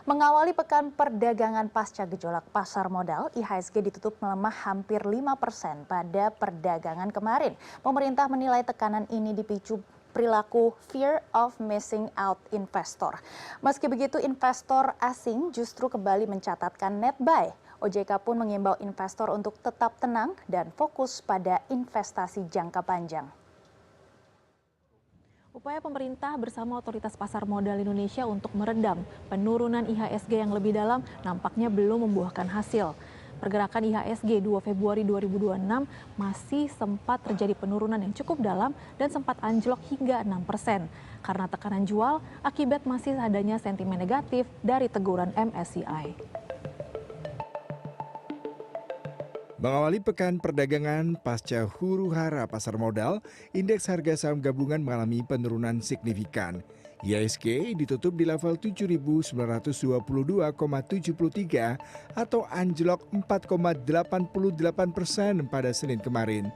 Mengawali pekan perdagangan pasca gejolak pasar modal, IHSG ditutup melemah hampir 5% pada perdagangan kemarin. Pemerintah menilai tekanan ini dipicu perilaku fear of missing out investor. Meski begitu, investor asing justru kembali mencatatkan net buy. OJK pun mengimbau investor untuk tetap tenang dan fokus pada investasi jangka panjang. Upaya pemerintah bersama Otoritas Pasar Modal Indonesia untuk meredam penurunan IHSG yang lebih dalam nampaknya belum membuahkan hasil. Pergerakan IHSG 2 Februari 2026 masih sempat terjadi penurunan yang cukup dalam dan sempat anjlok hingga 6% karena tekanan jual akibat masih adanya sentimen negatif dari teguran MSCI. Mengawali pekan perdagangan pasca huru-hara pasar modal, indeks harga saham gabungan mengalami penurunan signifikan. IHSG ditutup di level 7.922,73 atau anjlok 4,88% pada Senin kemarin.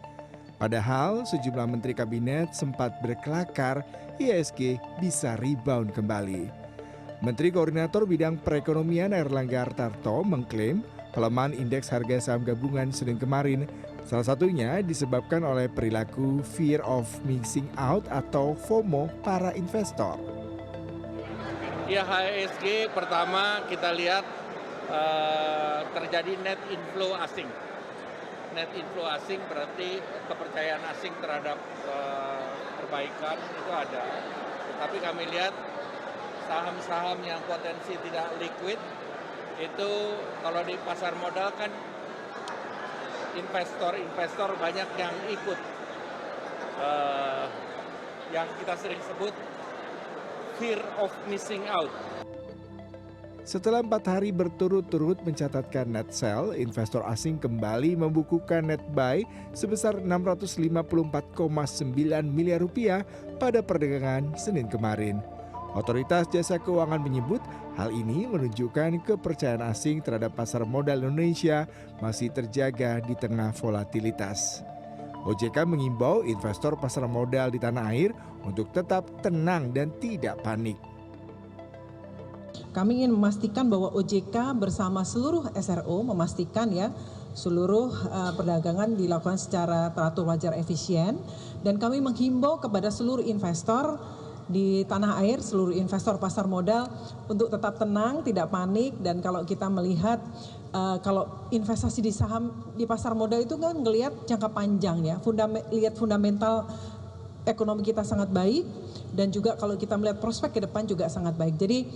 Padahal sejumlah menteri kabinet sempat berkelakar IHSG bisa rebound kembali. Menteri Koordinator Bidang Perekonomian Airlangga Hartarto mengklaim pelemahan indeks harga saham gabungan Senin kemarin salah satunya disebabkan oleh perilaku fear of missing out atau FOMO para investor. IHSG pertama kita lihat terjadi net inflow asing. Net inflow asing berarti kepercayaan asing terhadap perbaikan itu ada. Tetapi kami lihat saham-saham yang potensi tidak liquid itu kalau di pasar modal kan investor banyak yang ikut yang kita sering sebut fear of missing out. Setelah 4 hari berturut-turut mencatatkan net sell, investor asing kembali membukukan net buy sebesar 654,9 miliar rupiah pada perdagangan Senin kemarin. Otoritas Jasa Keuangan menyebut hal ini menunjukkan kepercayaan asing terhadap pasar modal Indonesia masih terjaga di tengah volatilitas. OJK mengimbau investor pasar modal di tanah air untuk tetap tenang dan tidak panik. Kami ingin memastikan bahwa OJK bersama seluruh SRO memastikan seluruh perdagangan dilakukan secara teratur, wajar, efisien, dan kami menghimbau kepada seluruh investor di tanah air, seluruh investor pasar modal untuk tetap tenang, tidak panik. Dan kalau kita melihat kalau investasi di saham di pasar modal itu kan ngelihat jangka panjang lihat fundamental ekonomi kita sangat baik, dan juga kalau kita melihat prospek ke depan juga sangat baik. Jadi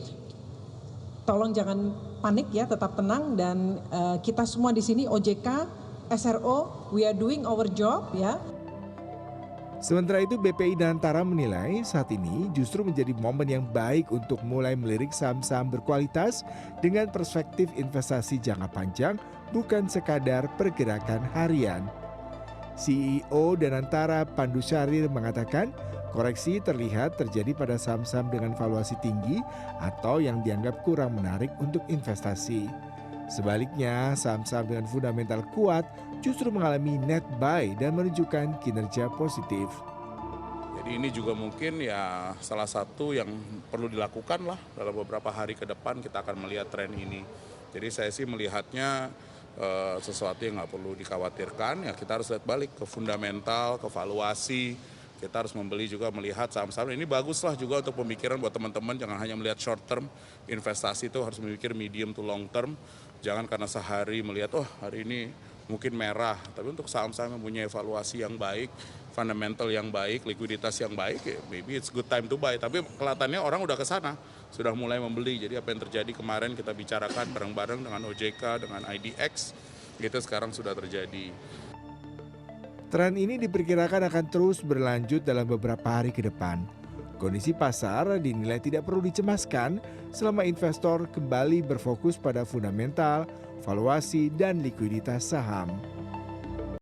tolong jangan panik tetap tenang, dan kita semua di sini OJK, SRO, we are doing our job Sementara itu BPI dan Antara menilai saat ini justru menjadi momen yang baik untuk mulai melirik saham-saham berkualitas dengan perspektif investasi jangka panjang, bukan sekadar pergerakan harian. CEO dan Antara Pandu Syahrir mengatakan koreksi terlihat terjadi pada saham-saham dengan valuasi tinggi atau yang dianggap kurang menarik untuk investasi. Sebaliknya, saham-saham dengan fundamental kuat justru mengalami net buy dan menunjukkan kinerja positif. Jadi ini juga mungkin salah satu yang perlu dilakukan lah dalam beberapa hari ke depan. Kita akan melihat tren ini. Jadi saya sih melihatnya sesuatu yang nggak perlu dikhawatirkan. Kita harus lihat balik ke fundamental, ke valuasi. Kita harus membeli juga melihat saham-saham ini baguslah juga untuk pemikiran buat teman-teman. Jangan hanya melihat short term, investasi itu harus memikir medium to long term. Jangan karena sehari melihat hari ini mungkin merah, tapi untuk saham-saham yang punya evaluasi yang baik, fundamental yang baik, likuiditas yang baik, maybe it's good time to buy. Tapi kelihatannya orang udah ke sana, sudah mulai membeli. Jadi apa yang terjadi kemarin kita bicarakan bareng-bareng dengan OJK, dengan IDX, itu sekarang sudah terjadi. Tren ini diperkirakan akan terus berlanjut dalam beberapa hari ke depan. Kondisi pasar dinilai tidak perlu dicemaskan selama investor kembali berfokus pada fundamental, valuasi, dan likuiditas saham.